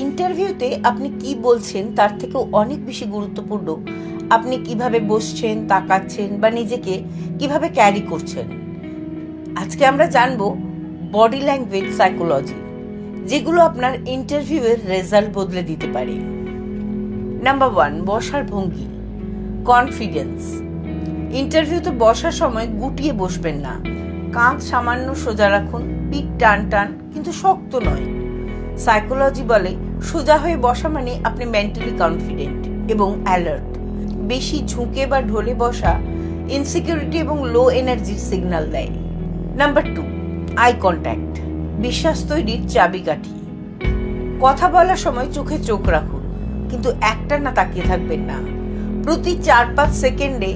ইন্টারভিউতে আপনি কি বলছেন তার থেকেও অনেক বেশি গুরুত্বপূর্ণ আপনি কিভাবে বসছেন, তাকাচ্ছেন বা নিজেকে কিভাবে ক্যারি করছেন। আজকে আমরা জানবো বডি ল্যাঙ্গুয়েজ সাইকোলজি, যেগুলো আপনার ইন্টারভিউয়ের রেজাল্ট বদলে দিতে পারে। নাম্বার 1, বসার ভঙ্গি, কনফিডেন্স। ইন্টারভিউতে বসার সময় গুটিয়ে বসবেন না, কাঁধ সামান্য সোজা রাখুন, পিঠ টান টান কিন্তু শক্ত নয়। সাইকোলজি বলে সোজা হয়ে বসা মানে আপনি মেন্টালি কনফিডেন্ট এবং অ্যালার্ট। বেশি ঝুঁকে বা ঢলে বসা ইনসিকিউরিটি এবং লো এনার্জির সিগন্যাল দেয়। নাম্বার 2, আই কন্ট্যাক্ট, বিশ্বাস তৈরির চাবিকাঠি। কথা বলার সময় চোখে চোখ রাখুন, কিন্তু একটানা তাকিয়ে থাকবেন না। প্রতি 4-5 সেকেন্ডে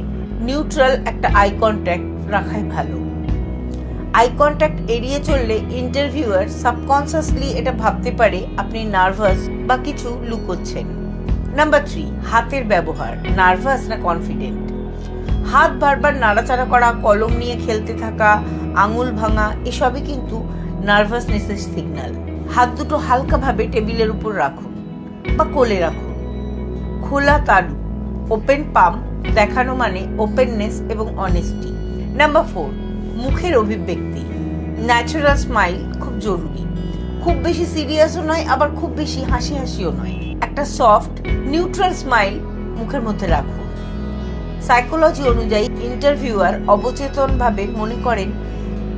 নিউট্রাল একটা আই কন্ট্যাক্ট রাখাই ভালো। আই কন্ট্যাক্ট এড়িয়ে চললে ইন্টারভিউয়ার সাবকনসিয়াসলি এটা ভাবতে পারে আপনি নার্ভাস বা কিছু লুকোচ্ছেন। নাম্বার 3, হাতের ব্যবহার, নার্ভাস না কনফিডেন্ট। হাত বারবার নাড়াচাড়া করা, কলম নিয়ে খেলতে থাকা, আঙুল ভাঙা, এসবই কিন্তু নার্ভাসনেসের সিগন্যাল। হাত দুটো হালকাভাবে টেবিলের উপর রাখুন বা কোলে রাখুন। খোলা তালু, ওপেন পাম দেখানো মানে ওপেননেস এবং অনেস্টি। নাম্বার 4, মুখের অভিব্যক্তি, ন্যাচারাল স্মাইল খুব জরুরি। খুব বেশি সিরিয়াসও নয়, আবার খুব বেশি হাসি হাসিও নয়। একটা সফট নিউট্রাল স্মাইল মুখের মধ্যে রাখুন। সাইকোলজি অনুযায়ী ইন্টারভিউয়ার অবচেতনভাবে মনে করেন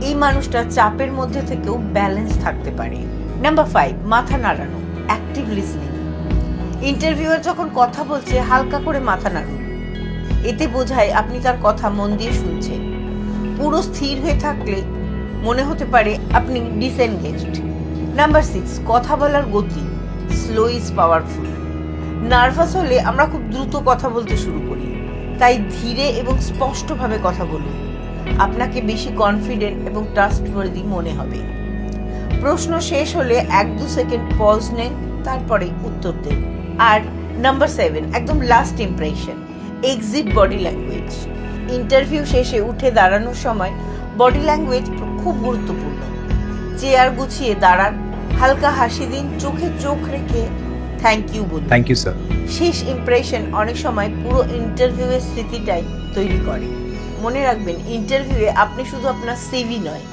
এই মানুষটা চাপের মধ্যে থেকেও ব্যালেন্স থাকতে পারে। নাম্বার 5, মাথা নাড়ানো, অ্যাক্টিভ লিসনিং। ইন্টারভিউয়ার যখন কথা বলছে হালকা করে মাথা নাড়ুন, এতে বোঝায় আপনি তার কথা মন দিয়ে শুনছেন। পুরো স্থির হয়ে থাকলে মনে হতে পারে আপনি ডিসএনগেজড। নাম্বার 6, কথা বলার গতি, স্লো ইজ পাওয়ারফুল। নার্ভাস হলে আমরা খুব দ্রুত কথা বলতে শুরু করি, তাই ধীরে এবং স্পষ্টভাবে কথা বলুন। আপনাকে বেশি কনফিডেন্ট এবং ট্রাস্টওয়ার্দি মনে হবে। প্রশ্ন শেষ হলে 1-2 সেকেন্ড পজ নেন, তারপরে উত্তর দেন। আর নাম্বার 7, একদম last impression, exit body language. Interview শেষে উঠে দাঁড়ানোর সময় বডি ল্যাঙ্গুয়েজ খুব গুরুত্বপূর্ণ। চেয়ার গুছিয়ে দাঁড়ান, হালকা হাসি দিন, চোখে চোখ রেখে থ্যাংক ইউ বলুন। Thank you sir. শেষ ইমপ্রেশন অনেক সময় পুরো ইন্টারভিউয়ের স্মৃতিটাই তৈরি করে। মনে রাখবেন, ইন্টারভিউয়ে আপনি শুধু আপনার সিভি নয়,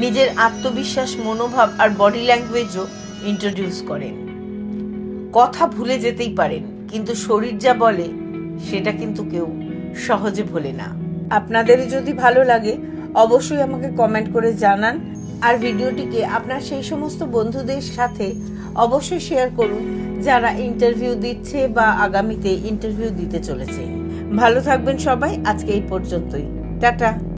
নিজের আত্মবিশ্বাস, মনোভাব আর বডি ল্যাঙ্গুয়েজও ইন্ট্রোডিউস করেন। কথা ভুলে যেতেই পারেন, কিন্তু শরীর যা বলে সেটা কিন্তু কেউ সহজে ভোলে না। আপনাদের যদি ভালো লাগে অবশ্যই আমাকে কমেন্ট করে জানান, আর ভিডিওটিকে আপনার সেই সমস্ত বন্ধুদের সাথে অবশ্যই শেয়ার করুন যারা ইন্টারভিউ দিচ্ছে বা আগামীতে ইন্টারভিউ দিতে চলেছে। ভালো থাকবেন সবাই, আজকে এই পর্যন্তই, টাটা।